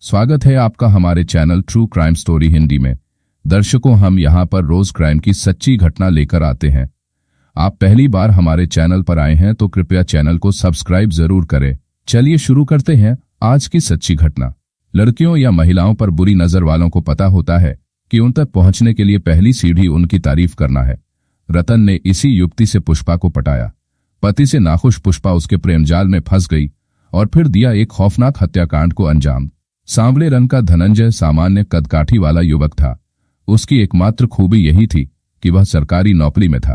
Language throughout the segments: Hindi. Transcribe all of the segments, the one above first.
स्वागत है आपका हमारे channel true crime story Hindi में। दर्शकों, हम यहाँ पर रोज क्राइम की सच्ची घटना लेकर आते हैं। आप पहली बार हमारे चैनल पर आए हैं तो कृपया चैनल को सब्सक्राइब जरूर करें। चलिए शुरू करते हैं आज की सच्ची घटना। लड़कियों या महिलाओं पर बुरी नजर वालों को पता होता है कि उन तक पहुंचने के लिए पहली सीढ़ी उनकी तारीफ करना है। रतन ने इसी युक्ति से पुष्पा को पटाया। पति से नाखुश पुष्पा उसके प्रेम जाल में फंस गई और फिर दिया एक खौफनाक हत्याकांड को अंजाम। सांवले रंग का धनंजय सामान्य कदकाठी वाला युवक था। उसकी एकमात्र खूबी यही थी कि वह सरकारी नौकरी में था।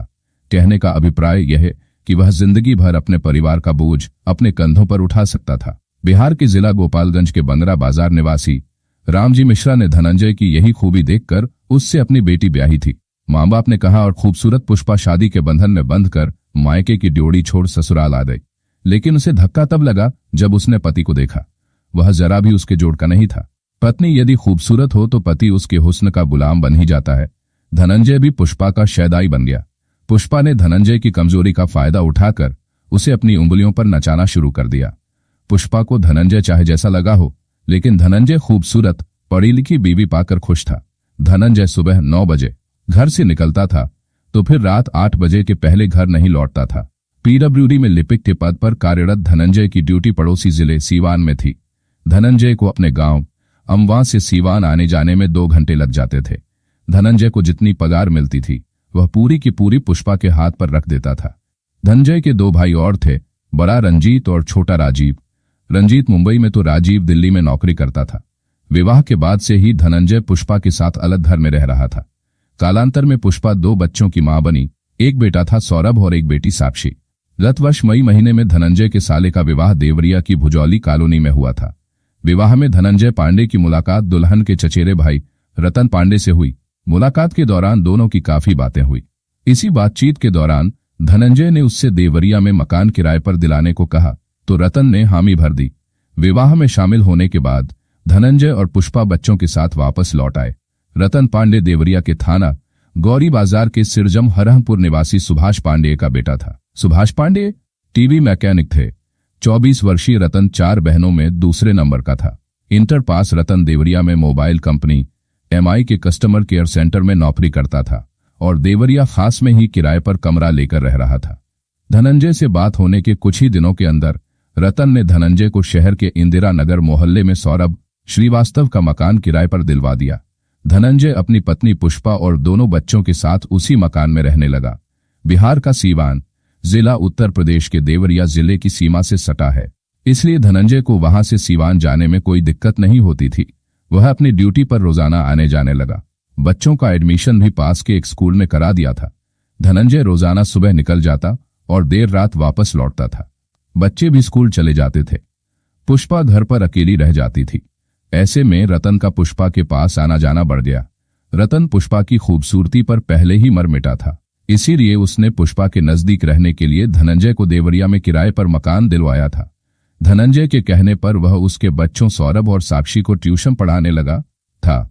कहने का अभिप्राय यह कि वह जिंदगी भर अपने परिवार का बोझ अपने कंधों पर उठा सकता था। बिहार के जिला गोपालगंज के बंगरा बाजार निवासी रामजी मिश्रा ने धनंजय की यही खूबी देखकर उससे अपनी बेटी ब्याही थी। माँ बाप ने कहा और खूबसूरत पुष्पा शादी के बंधन में बंधकर मायके की ड्योढ़ी छोड़ ससुराल आ गई। लेकिन उसे धक्का तब लगा जब उसने पति को देखा। वह जरा भी उसके जोड़ का नहीं था। पत्नी यदि खूबसूरत हो तो पति उसके हुस्न का गुलाम बन ही जाता है। धनंजय भी पुष्पा का शैदाई बन गया। पुष्पा ने धनंजय की कमजोरी का फायदा उठाकर उसे अपनी उंगलियों पर नचाना शुरू कर दिया। पुष्पा को धनंजय चाहे जैसा लगा हो, लेकिन धनंजय खूबसूरत पढ़ी लिखी बीवी पाकर खुश था। धनंजय सुबह 9 बजे घर से निकलता था तो फिर रात 8 बजे के पहले घर नहीं लौटता था। पीडब्ल्यूडी में लिपिक के पद पर कार्यरत धनंजय की ड्यूटी पड़ोसी जिले सीवान में थी। धनंजय को अपने गांव अमवा से सीवान आने जाने में 2 घंटे लग जाते थे। धनंजय को जितनी पगार मिलती थी वह पूरी की पूरी पुष्पा के हाथ पर रख देता था। धनंजय के 2 भाई और थे, बड़ा रंजीत और छोटा राजीव। रंजीत मुंबई में तो राजीव दिल्ली में नौकरी करता था। विवाह के बाद से ही धनंजय पुष्पा के साथ अलग घर में रह रहा था। कालांतर में पुष्पा 2 बच्चों की मां बनी। एक बेटा था सौरभ और एक बेटी साक्षी। गत वर्ष मई महीने में धनंजय के साले का विवाह देवरिया की भुजौली कॉलोनी में हुआ था। विवाह में धनंजय पांडे की मुलाकात दुल्हन के चचेरे भाई रतन पांडे से हुई। मुलाकात के दौरान दोनों की काफी बातें हुई। इसी बातचीत के दौरान धनंजय ने उससे देवरिया में मकान किराए पर दिलाने को कहा तो रतन ने हामी भर दी। विवाह में शामिल होने के बाद धनंजय और पुष्पा बच्चों के साथ वापस लौट आए। रतन पांडे देवरिया के थाना गौरी बाजार के सिरजम हरहपुर निवासी सुभाष पांडे का बेटा था। सुभाष पांडे टीवी मैकेनिक थे। 24 वर्षीय रतन 4 बहनों में दूसरे नंबर का था। इंटर पास रतन देवरिया में मोबाइल कंपनी MI के कस्टमर केयर सेंटर में नौकरी करता था और देवरिया खास में ही किराए पर कमरा लेकर रह रहा था। धनंजय से बात होने के कुछ ही दिनों के अंदर रतन ने धनंजय को शहर के इंदिरा नगर मोहल्ले में सौरभ श्रीवास्तव का मकान किराए पर दिलवा दिया। धनंजय अपनी पत्नी पुष्पा और दोनों बच्चों के साथ उसी मकान में रहने लगा। बिहार का सीवान जिला उत्तर प्रदेश के देवरिया जिले की सीमा से सटा है, इसलिए धनंजय को वहां से सीवान जाने में कोई दिक्कत नहीं होती थी। वह अपनी ड्यूटी पर रोजाना आने जाने लगा। बच्चों का एडमिशन भी पास के एक स्कूल में करा दिया था। धनंजय रोजाना सुबह निकल जाता और देर रात वापस लौटता था। बच्चे भी स्कूल चले जाते थे। पुष्पा घर पर अकेली रह जाती थी। ऐसे में रतन का पुष्पा के पास आना जाना बढ़ गया। रतन पुष्पा की खूबसूरती पर पहले ही मर मिटा था, इसीलिए उसने पुष्पा के नजदीक रहने के लिए धनंजय को देवरिया में किराए पर मकान दिलवाया था। धनंजय के कहने पर वह उसके बच्चों सौरभ और साक्षी को ट्यूशन पढ़ाने लगा था।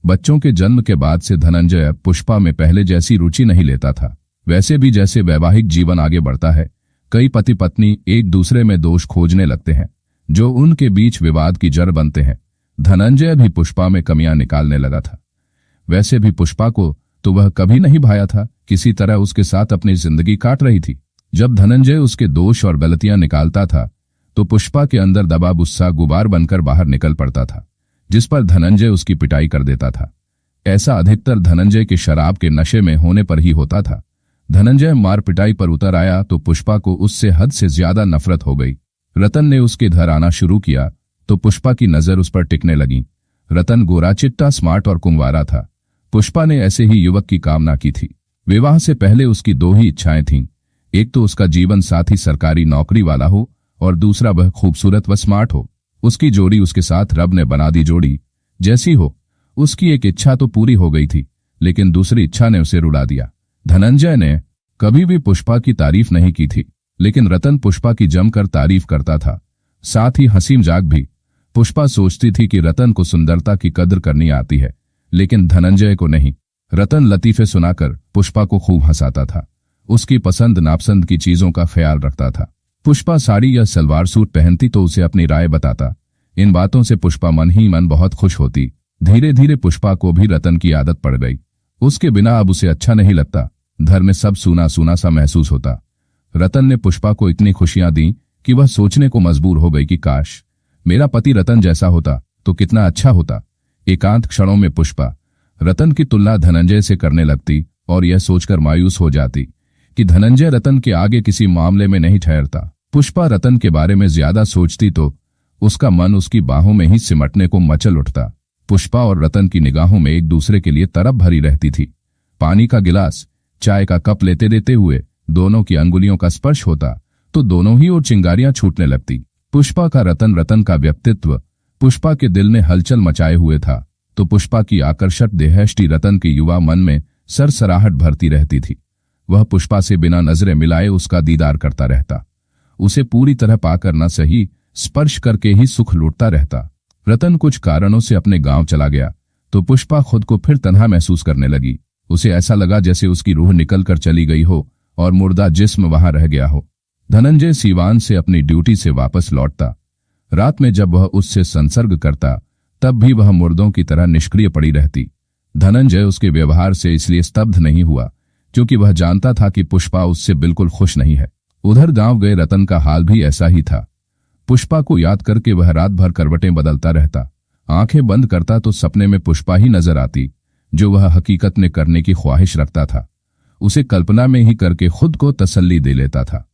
बच्चों के जन्म के बाद से धनंजय पुष्पा में पहले जैसी रुचि नहीं लेता था। वैसे भी जैसे वैवाहिक जीवन आगे बढ़ता है, कई पति पत्नी एक दूसरे में दोष खोजने लगते हैं जो उनके बीच विवाद की जड़ बनते हैं। धनंजय भी पुष्पा में कमियां निकालने लगा था। वैसे भी पुष्पा को तो वह कभी नहीं भाया था, किसी तरह उसके साथ अपनी जिंदगी काट रही थी। जब धनंजय उसके दोष और गलतियां निकालता था तो पुष्पा के अंदर दबा गुस्सा गुबार बनकर बाहर निकल पड़ता था, जिस पर धनंजय उसकी पिटाई कर देता था। ऐसा अधिकतर धनंजय के शराब के नशे में होने पर ही होता था। धनंजय मार पिटाई पर उतर आया तो पुष्पा को उससे हद से ज्यादा नफरत हो गई। रतन ने उसके घर आना शुरू किया तो पुष्पा की नजर उस पर टिकने लगी। रतन गोरा चिट्टा स्मार्ट और कुंवारा था। पुष्पा ने ऐसे ही युवक की कामना की थी। विवाह से पहले उसकी 2 ही इच्छाएं थीं। एक तो उसका जीवन साथी सरकारी नौकरी वाला हो और दूसरा वह खूबसूरत व स्मार्ट हो। उसकी जोड़ी उसके साथ रब ने बना दी जोड़ी जैसी हो। उसकी एक इच्छा तो पूरी हो गई थी, लेकिन दूसरी इच्छा ने उसे रुला दिया। धनंजय ने कभी भी पुष्पा की तारीफ नहीं की थी, लेकिन रतन पुष्पा की जमकर तारीफ करता था, साथ ही हंसी मजाक भी। पुष्पा सोचती थी कि रतन को सुंदरता की कदर करनी आती है, लेकिन धनंजय को नहीं। रतन लतीफे सुनाकर पुष्पा को खूब हंसाता था। उसकी पसंद नापसंद की चीजों का ख्याल रखता था। पुष्पा साड़ी या सलवार सूट पहनती तो उसे अपनी राय बताता, इन बातों से पुष्पा मन ही मन बहुत खुश होती। धीरे धीरे पुष्पा को भी रतन की आदत पड़ गई। उसके बिना अब उसे अच्छा नहीं लगता। घर में सब सूना सूना सा महसूस होता। रतन ने पुष्पा को इतनी खुशियां दी कि वह सोचने को मजबूर हो गई कि काश मेरा पति रतन जैसा होता तो कितना अच्छा होता। एकांत क्षणों में पुष्पा रतन की तुलना धनंजय से करने लगती और यह सोचकर मायूस हो जाती कि धनंजय रतन के आगे किसी मामले में नहीं ठहरता। पुष्पा रतन के बारे में ज्यादा सोचती तो उसका मन उसकी बाहों में ही सिमटने को मचल उठता। पुष्पा और रतन की निगाहों में एक दूसरे के लिए तरफ भरी रहती थी। पानी का गिलास, चाय का कप लेते देते हुए दोनों की अंगुलियों का स्पर्श होता तो दोनों ही ओर चिंगारियां छूटने लगती। पुष्पा का रतन का व्यक्तित्व पुष्पा के दिल में हलचल मचाए हुए था तो पुष्पा की आकर्षक देहष्टि रतन के युवा मन में सरसराहट भरती रहती थी। वह पुष्पा से बिना नजरें मिलाए उसका दीदार करता रहता। उसे पूरी तरह पाकर न सही स्पर्श करके ही सुख लूटता रहता। रतन कुछ कारणों से अपने गांव चला गया तो पुष्पा खुद को फिर तन्हा महसूस करने लगी। उसे ऐसा लगा जैसे उसकी रूह निकल कर चली गई हो और मुर्दा जिस्म वहां रह गया हो। धनंजय सीवान से अपनी ड्यूटी से वापस लौटता। रात में जब वह उससे संसर्ग करता तब भी वह मुर्दों की तरह निष्क्रिय पड़ी रहती। धनंजय उसके व्यवहार से इसलिए स्तब्ध नहीं हुआ क्योंकि वह जानता था कि पुष्पा उससे बिल्कुल खुश नहीं है। उधर गांव गए रतन का हाल भी ऐसा ही था। पुष्पा को याद करके वह रात भर करवटें बदलता रहता। आंखें बंद करता तो सपने में पुष्पा ही नजर आती जो वह हकीकत में करने की ख्वाहिश रखता था। उसे कल्पना में ही करके खुद को तसल्ली दे लेता था।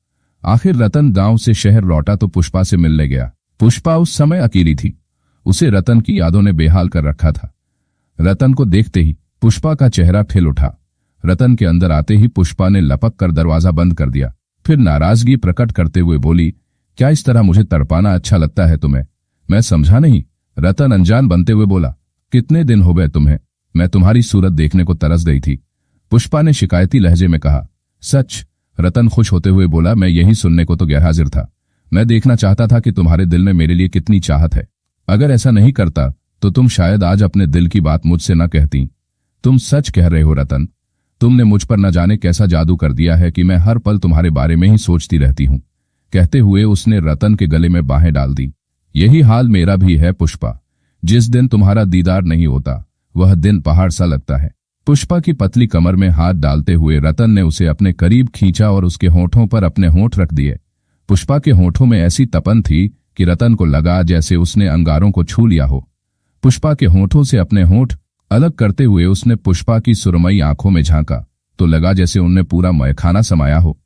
आखिर रतन गांव से शहर लौटा तो पुष्पा से मिलने गया। पुष्पा उस समय अकेली थी। उसे रतन की यादों ने बेहाल कर रखा था। रतन को देखते ही पुष्पा का चेहरा खिल उठा। रतन के अंदर आते ही पुष्पा ने लपक कर दरवाजा बंद कर दिया। फिर नाराजगी प्रकट करते हुए बोली, क्या इस तरह मुझे तड़पाना अच्छा लगता है तुम्हें? मैं समझा नहीं। रतन अनजान बनते हुए बोला, कितने दिन हो गए तुम्हें? मैं तुम्हारी सूरत देखने को तरस गई थी। पुष्पा ने शिकायती लहजे में कहा, सच? रतन खुश होते हुए बोला, मैं यही सुनने को तो गैरहाजिर था। मैं देखना चाहता था कि तुम्हारे दिल में मेरे लिए कितनी चाहत है। अगर ऐसा नहीं करता तो तुम शायद आज अपने दिल की बात मुझसे न कहती। तुम सच कह रहे हो रतन। तुमने मुझ पर न जाने कैसा जादू कर दिया है कि मैं हर पल तुम्हारे बारे में ही सोचती रहती हूँ। कहते हुए उसने रतन के गले में बाहें डाल दी। यही हाल मेरा भी है पुष्पा। जिस दिन तुम्हारा दीदार नहीं होता वह दिन पहाड़ सा लगता है। पुष्पा की पतली कमर में हाथ डालते हुए रतन ने उसे अपने करीब खींचा और उसके होठों पर अपने होंठ रख दिए। पुष्पा के होठों में ऐसी तपन थी कि रतन को लगा जैसे उसने अंगारों को छू लिया हो। पुष्पा के होठों से अपने होंठ अलग करते हुए उसने पुष्पा की सुरमई आंखों में झांका तो लगा जैसे उनने पूरा मैखाना समाया हो।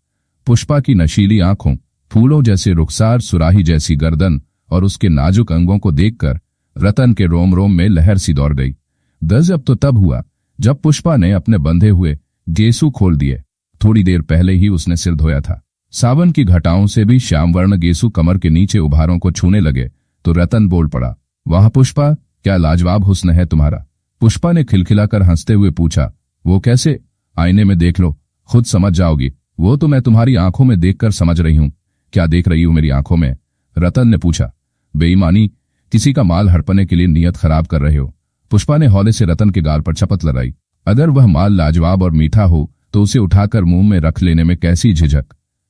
पुष्पा की नशीली आंखों, फूलों जैसे रुखसार, सुराही जैसी गर्दन और उसके नाजुक अंगों को देखकर रतन के रोम रोम में लहर सी दौड़ गई। गजब तो तब हुआ जब पुष्पा ने अपने बंधे हुए गेसू खोल दिए। थोड़ी देर पहले ही उसने सिर धोया था। सावन की घटाओं से भी श्यामवर्ण गेसू कमर के नीचे उभारों को छूने लगे तो रतन बोल पड़ा, वाह पुष्पा, क्या लाजवाब हुस्न है तुम्हारा। पुष्पा ने खिलखिलाकर हंसते हुए पूछा, वो कैसे? आईने में देख लो, खुद समझ जाओगी। वो तो मैं तुम्हारी आंखों में देखकर समझ रही हूँ। क्या देख रही हूँ मेरी आंखों में? रतन ने पूछा। बेईमानी, किसी का माल हड़पने के लिए नियत खराब कर रहे हो। पुष्पा ने हौले से रतन के गाल पर चपत लगाई। अगर वह माल लाजवाब और मीठा हो तो उसे उठाकर मुंह में रख लेने में कैसी झिझक।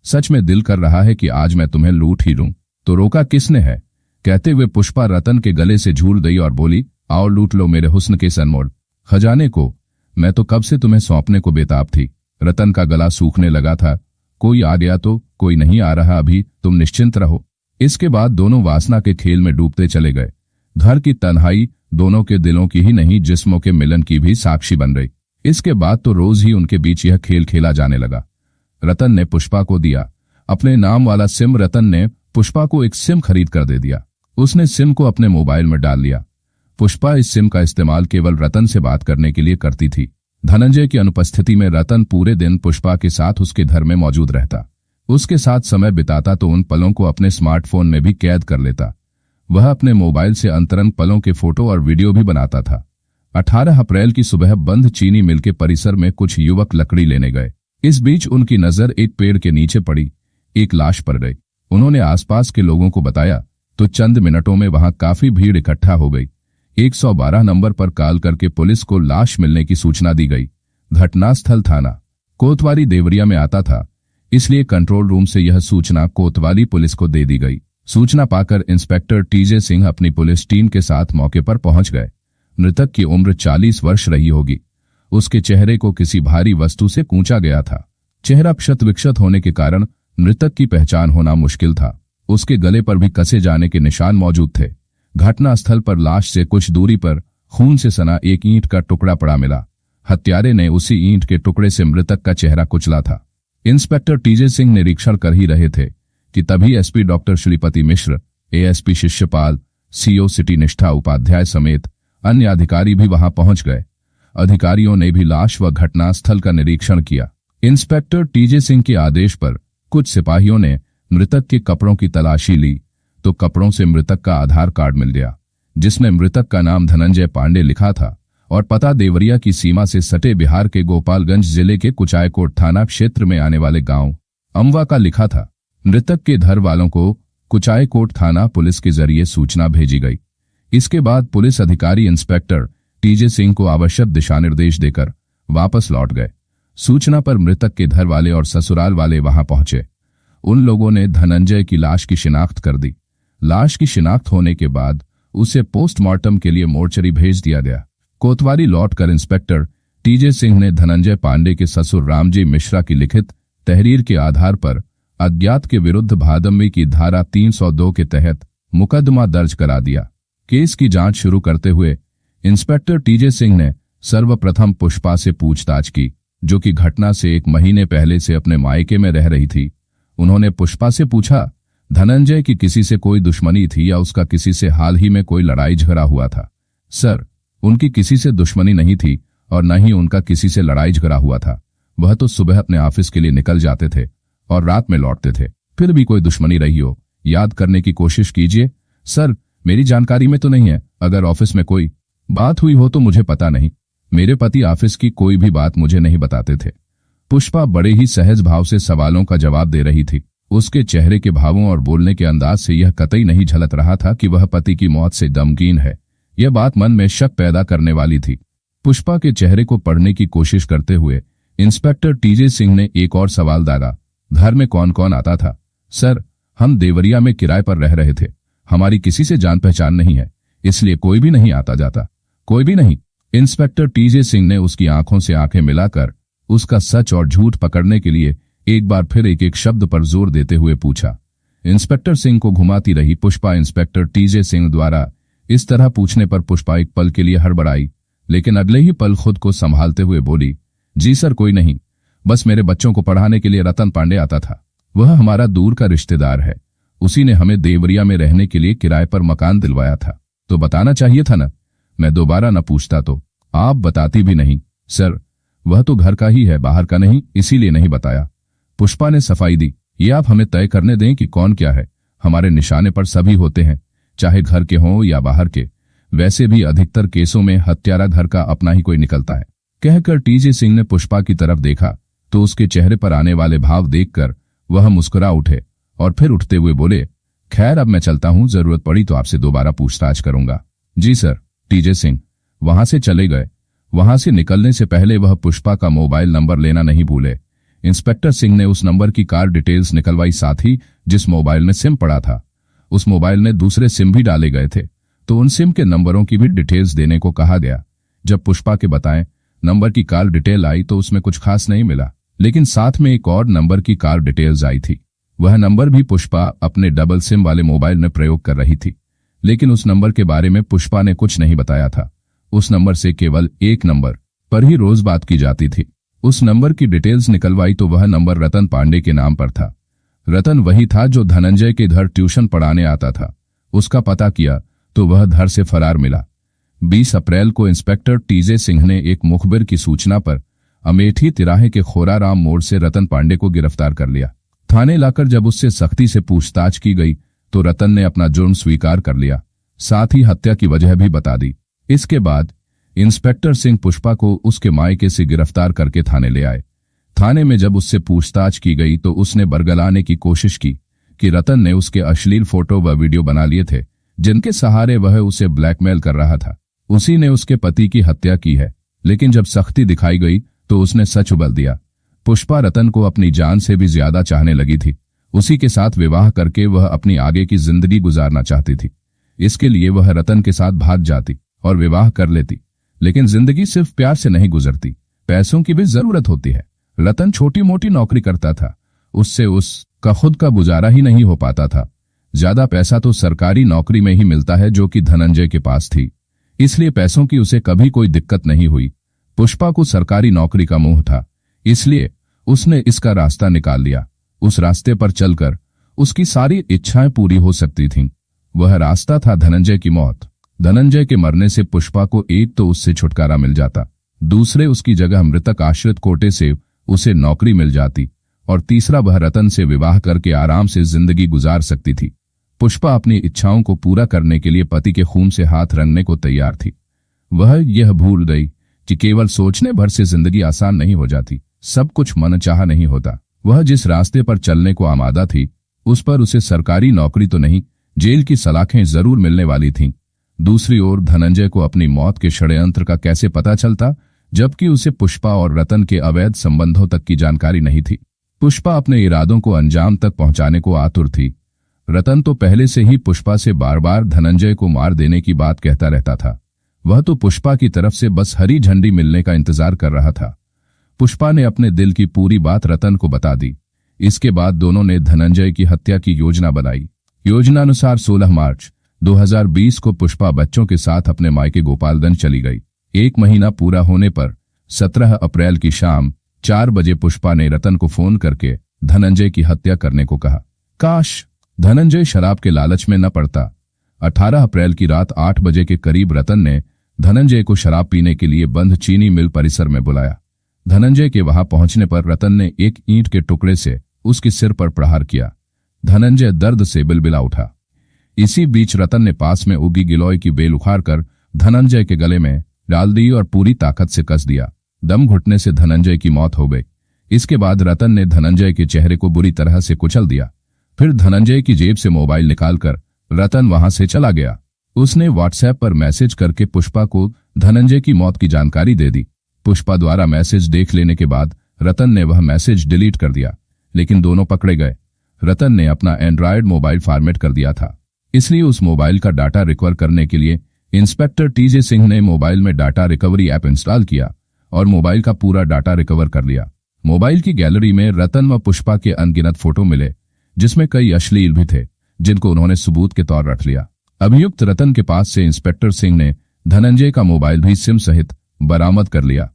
सच में दिल कर रहा है कि आज मैं तुम्हें लूट ही लूं, तो रोका किसने है? कहते हुए पुष्पा रतन के गले से झूल गई और बोली, आओ लूट लो मेरे हुस्न के सनमोल खजाने को। मैं तो कब से तुम्हें सौंपने को बेताब थी। रतन का गला सूखने लगा था। कोई आ गया तो कोई नहीं आ रहा, अभी तुम निश्चिंत रहो। इसके बाद दोनों वासना के खेल में डूबते चले गए। घर की तन्हाई दोनों के दिलों की ही नहीं, जिस्मों के मिलन की भी साक्षी बन रही। इसके बाद तो रोज ही उनके बीच यह खेल खेला जाने लगा। रतन ने पुष्पा को दिया अपने नाम वाला सिम। रतन ने पुष्पा को एक सिम खरीद कर दे दिया। उसने सिम को अपने मोबाइल में डाल लिया। पुष्पा इस सिम का इस्तेमाल केवल रतन से बात करने के लिए करती थी। धनंजय की अनुपस्थिति में रतन पूरे दिन पुष्पा के साथ उसके घर में मौजूद रहता। उसके साथ समय बिताता तो उन पलों को अपने स्मार्टफोन में भी कैद कर लेता। वह अपने मोबाइल से अंतरंग पलों के फोटो और वीडियो भी बनाता था। 18 अप्रैल की सुबह बंद चीनी मिल के परिसर में कुछ युवक लकड़ी लेने गए। इस बीच उनकी नजर एक पेड़ के नीचे पड़ी। एक लाश पर गई। उन्होंने आसपास के लोगों को बताया तो चंद मिनटों में वहां काफी भीड़ इकट्ठा हो गई। 112 नंबर पर कॉल करके पुलिस को लाश मिलने की सूचना दी गई। घटनास्थल थाना कोतवाली देवरिया में आता था, इसलिए कंट्रोल रूम से यह सूचना कोतवाली पुलिस को दे दी गई। सूचना पाकर इंस्पेक्टर टीजे सिंह अपनी पुलिस टीम के साथ मौके पर पहुंच गए। मृतक की उम्र 40 वर्ष रही होगी। उसके चेहरे को किसी भारी वस्तु से कूचा गया था। चेहरा क्षत विक्षत होने के कारण मृतक की पहचान होना मुश्किल था। उसके गले पर भी कसे जाने के निशान मौजूद थे। घटना स्थल पर लाश से कुछ दूरी पर खून से सना एक ईंट का टुकड़ा पड़ा मिला। हत्यारे ने उसी ईंट के टुकड़े से मृतक का चेहरा कुचला था। इंस्पेक्टर टीजे सिंह निरीक्षण कर ही रहे थे कि तभी एसपी डॉक्टर श्रीपति मिश्र, एएसपी शिष्यपाल, सीओ सिटी निष्ठा उपाध्याय समेत अन्य अधिकारी भी वहां पहुंच गए। अधिकारियों ने भी लाश व घटनास्थल का निरीक्षण किया। इंस्पेक्टर टीजे सिंह के आदेश पर कुछ सिपाहियों ने मृतक के कपड़ों की तलाशी ली तो कपड़ों से मृतक का आधार कार्ड मिल गया, जिसमें मृतक का नाम धनंजय पांडे लिखा था और पता देवरिया की सीमा से सटे बिहार के गोपालगंज जिले के कुचायकोट थाना क्षेत्र में आने वाले गांव अमवा का लिखा था। मृतक के घर वालों को कुचायकोट थाना पुलिस के जरिए सूचना भेजी गई। इसके बाद पुलिस अधिकारी इंस्पेक्टर टीजे सिंह को आवश्यक दिशा निर्देश देकर वापस लौट गए। सूचना पर मृतक के घर वाले और ससुराल वाले वहां पहुंचे। उन लोगों ने धनंजय की लाश की शिनाख्त कर दी। लाश की शिनाख्त होने के बाद उसे पोस्टमार्टम के लिए मोर्चरी भेज दिया गया। कोतवाली लौटकर इंस्पेक्टर टीजे सिंह ने धनंजय पांडे के ससुर रामजी मिश्रा की लिखित तहरीर के आधार पर अज्ञात के विरुद्ध भादम्बी की धारा 302 के तहत मुकदमा दर्ज करा दिया। केस की जांच शुरू करते हुए इंस्पेक्टर टीजे सिंह ने सर्वप्रथम पुष्पा से पूछताछ की, जो कि घटना से 1 महीने पहले से अपने मायके में रह रही थी। उन्होंने पुष्पा से पूछा, धनंजय की किसी से कोई दुश्मनी थी या उसका किसी से हाल ही में कोई लड़ाई झगड़ा हुआ था? सर, उनकी किसी से दुश्मनी नहीं थी और न ही उनका किसी से लड़ाई झगड़ा हुआ था। वह तो सुबह अपने ऑफिस के लिए निकल जाते थे और रात में लौटते थे। फिर भी कोई दुश्मनी रही हो, याद करने की कोशिश कीजिए। सर, मेरी जानकारी में तो नहीं है। अगर ऑफिस में कोई बात हुई हो तो मुझे पता नहीं। मेरे पति ऑफिस की कोई भी बात मुझे नहीं बताते थे। पुष्पा बड़े ही सहज भाव से सवालों का जवाब दे रही थी। उसके चेहरे के भावों और बोलने के अंदाज से यह कतई नहीं झलक रहा था कि वह पति की मौत से गमगीन है। यह बात मन में शक पैदा करने वाली थी। पुष्पा के चेहरे को पढ़ने की कोशिश करते हुए इंस्पेक्टर टीजे सिंह ने एक और सवाल दागा, घर में कौन कौन आता था? सर, हम देवरिया में किराए पर रह रहे थे। हमारी किसी से जान पहचान नहीं है, इसलिए कोई भी नहीं आता जाता। कोई भी नहीं? इंस्पेक्टर टीजे सिंह ने उसकी आंखों से आंखें मिलाकर उसका सच और झूठ पकड़ने के लिए एक बार फिर एक एक शब्द पर जोर देते हुए पूछा। इंस्पेक्टर सिंह को घुमाती रही पुष्पा इंस्पेक्टर टीजे सिंह द्वारा इस तरह पूछने पर पुष्पा एक पल के लिए हड़बड़ाई, लेकिन अगले ही पल खुद को संभालते हुए बोली, जी सर, कोई नहीं। बस मेरे बच्चों को पढ़ाने के लिए रतन पांडे आता था। वह हमारा दूर का रिश्तेदार है। उसी ने हमें देवरिया में रहने के लिए किराए पर मकान दिलवाया था। तो बताना चाहिए था ना। मैं दोबारा न पूछता तो। आप बताती भी नहीं। सर, वह तो घर का ही है, बाहर का नहीं, इसीलिए नहीं बताया। पुष्पा ने सफाई दी, ये आप हमें तय करने दें कि कौन क्या है। हमारे निशाने पर सभी होते हैं, चाहे घर के हों या बाहर के। वैसे भी अधिकतर केसों में हत्यारा घर का अपना ही कोई निकलता है। कहकर टीजे सिंह ने पुष्पा की तरफ देखा तो उसके चेहरे पर आने वाले भाव देखकर वह मुस्कुरा उठे और फिर उठते हुए बोले, खैर अब मैं चलता हूं, जरूरत पड़ी तो आपसे दोबारा पूछताछ करूंगा। जी सर। टीजे सिंह वहां से चले गए। वहां से निकलने से पहले वह पुष्पा का मोबाइल नंबर लेना नहीं भूले। इंस्पेक्टर सिंह ने उस नंबर की कार डिटेल्स निकलवाई, साथ ही जिस मोबाइल में सिम पड़ा था उस मोबाइल में दूसरे सिम भी डाले गए थे, तो उन सिम के नंबरों की भी डिटेल्स देने को कहा गया। जब पुष्पा के बताएं नंबर की कार डिटेल आई तो उसमें कुछ खास नहीं मिला, लेकिन साथ में एक और नंबर की कार डिटेल्स आई थी। वह नंबर भी पुष्पा अपने डबल सिम वाले मोबाइल में प्रयोग कर रही थी, लेकिन उस नंबर के बारे में पुष्पा ने कुछ नहीं बताया था। उस नंबर से केवल एक नंबर पर ही रोज बात की जाती थी। उस नंबर की डिटेल्स निकलवाई तो वह नंबर रतन पांडे के नाम पर था। रतन वही था जो धनंजय के घर ट्यूशन पढ़ाने आता था। उसका पता किया तो वह घर से फरार मिला। 20 अप्रैल को इंस्पेक्टर टीजे सिंह ने एक मुखबिर की सूचना पर अमेठी तिराहे के खोराराम मोड़ से रतन पांडे को गिरफ्तार कर लिया। थाने लाकर जब उससे सख्ती से पूछताछ की गई तो रतन ने अपना जुर्म स्वीकार कर लिया, साथ ही हत्या की वजह भी बता दी। इसके बाद इंस्पेक्टर सिंह पुष्पा को उसके मायके से गिरफ्तार करके थाने ले आए। थाने में जब उससे पूछताछ की गई तो उसने बरगलाने की कोशिश की कि रतन ने उसके अश्लील फोटो व वीडियो बना लिए थे, जिनके सहारे वह उसे ब्लैकमेल कर रहा था। उसी ने उसके पति की हत्या की है। लेकिन जब सख्ती दिखाई गई तो उसने सच उगल दिया। पुष्पा रतन को अपनी जान से भी ज्यादा चाहने लगी थी उसी के साथ विवाह करके वह अपनी आगे की जिंदगी गुजारना चाहती थी। इसके लिए वह रतन के साथ भाग जाती और विवाह कर लेती। लेकिन जिंदगी सिर्फ प्यार से नहीं गुजरती, पैसों की भी जरूरत होती है। रतन छोटी मोटी नौकरी करता था, उससे उसका खुद का गुजारा ही नहीं हो पाता था। ज्यादा पैसा तो सरकारी नौकरी में ही मिलता है, जो कि धनंजय के पास थी, इसलिए पैसों की उसे कभी कोई दिक्कत नहीं हुई। पुष्पा को सरकारी नौकरी का मोह था, इसलिए उसने इसका रास्ता निकाल लिया। उस रास्ते पर चलकर उसकी सारी इच्छाएं पूरी हो सकती थीं। वह रास्ता था धनंजय की मौत। धनंजय के मरने से पुष्पा को एक तो उससे छुटकारा मिल जाता, दूसरे उसकी जगह मृतक आश्रित कोटे से उसे नौकरी मिल जाती, और तीसरा वह रतन से विवाह करके आराम से जिंदगी गुजार सकती थी। पुष्पा अपनी इच्छाओं को पूरा करने के लिए पति के खून से हाथ रंगने को तैयार थी। वह यह भूल गई कि केवल सोचने भर से जिंदगी आसान नहीं हो जाती, सब कुछ मनचाहा नहीं होता। वह जिस रास्ते पर चलने को आमादा थी, उस पर उसे सरकारी नौकरी तो नहीं, जेल की सलाखें जरूर मिलने वाली थीं। दूसरी ओर धनंजय को अपनी मौत के षड्यंत्र का कैसे पता चलता, जबकि उसे पुष्पा और रतन के अवैध संबंधों तक की जानकारी नहीं थी। पुष्पा अपने इरादों को अंजाम तक पहुंचाने को आतुर थी। रतन तो पहले से ही पुष्पा से बार बार धनंजय को मार देने की बात कहता रहता था। वह तो पुष्पा की तरफ से बस हरी झंडी मिलने का इंतजार कर रहा था। पुष्पा ने अपने दिल की पूरी बात रतन को बता दी। इसके बाद दोनों ने धनंजय की हत्या की योजना बनाई। योजनानुसार 16 मार्च 2020 को पुष्पा बच्चों के साथ अपने मायके गोपालगंज चली गई। 1 महीना पूरा होने पर 17 अप्रैल की शाम 4 बजे पुष्पा ने रतन को फोन करके धनंजय की हत्या करने को कहा। काश धनंजय शराब के लालच में न पड़ता। 18 अप्रैल की रात 8 बजे के करीब रतन ने धनंजय को शराब पीने के लिए बंद चीनी मिल परिसर में बुलाया। धनंजय के वहां पहुंचने पर रतन ने एक ईंट के टुकड़े से उसके सिर पर प्रहार किया। धनंजय दर्द से बिलबिला उठा। इसी बीच रतन ने पास में उगी गिलोय की बेल उखाड़कर धनंजय के गले में डाल दी और पूरी ताकत से कस दिया। दम घुटने से धनंजय की मौत हो गई। इसके बाद रतन ने धनंजय के चेहरे को बुरी तरह से कुचल दिया। फिर धनंजय की जेब से मोबाइल निकालकर रतन वहां से चला गया। उसने व्हाट्सएप पर मैसेज करके पुष्पा को धनंजय की मौत की जानकारी दे दी। पुष्पा द्वारा मैसेज देख लेने के बाद रतन ने वह मैसेज डिलीट कर दिया, लेकिन दोनों पकड़े गए। रतन ने अपना एंड्रॉयड मोबाइल फॉर्मेट कर दिया था, इसलिए उस मोबाइल का डाटा रिकवर करने के लिए इंस्पेक्टर टीजे सिंह ने मोबाइल में डाटा रिकवरी ऐप इंस्टॉल किया और मोबाइल का पूरा डाटा रिकवर कर लिया। मोबाइल की गैलरी में रतन व पुष्पा के अनगिनत फोटो मिले, जिसमें कई अश्लील भी थे, जिनको उन्होंने सबूत के तौर रख लिया। अभियुक्त रतन के पास से इंस्पेक्टर सिंह ने धनंजय का मोबाइल भी सिम सहित बरामद कर लिया।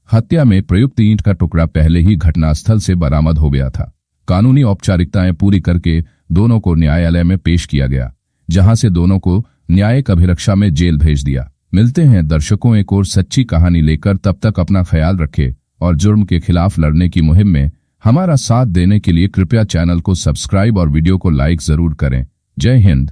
हत्या में प्रयुक्त ईंट का टुकड़ा पहले ही घटनास्थल से बरामद हो गया था। कानूनी औपचारिकताएं पूरी करके दोनों को न्यायालय में पेश किया गया, जहां से दोनों को न्यायिक अभिरक्षा में जेल भेज दिया। मिलते हैं दर्शकों एक और सच्ची कहानी लेकर। तब तक अपना ख्याल रखें और जुर्म के खिलाफ लड़ने की मुहिम में हमारा साथ देने के लिए कृपया चैनल को सब्सक्राइब और वीडियो को लाइक जरूर करें। जय हिंद।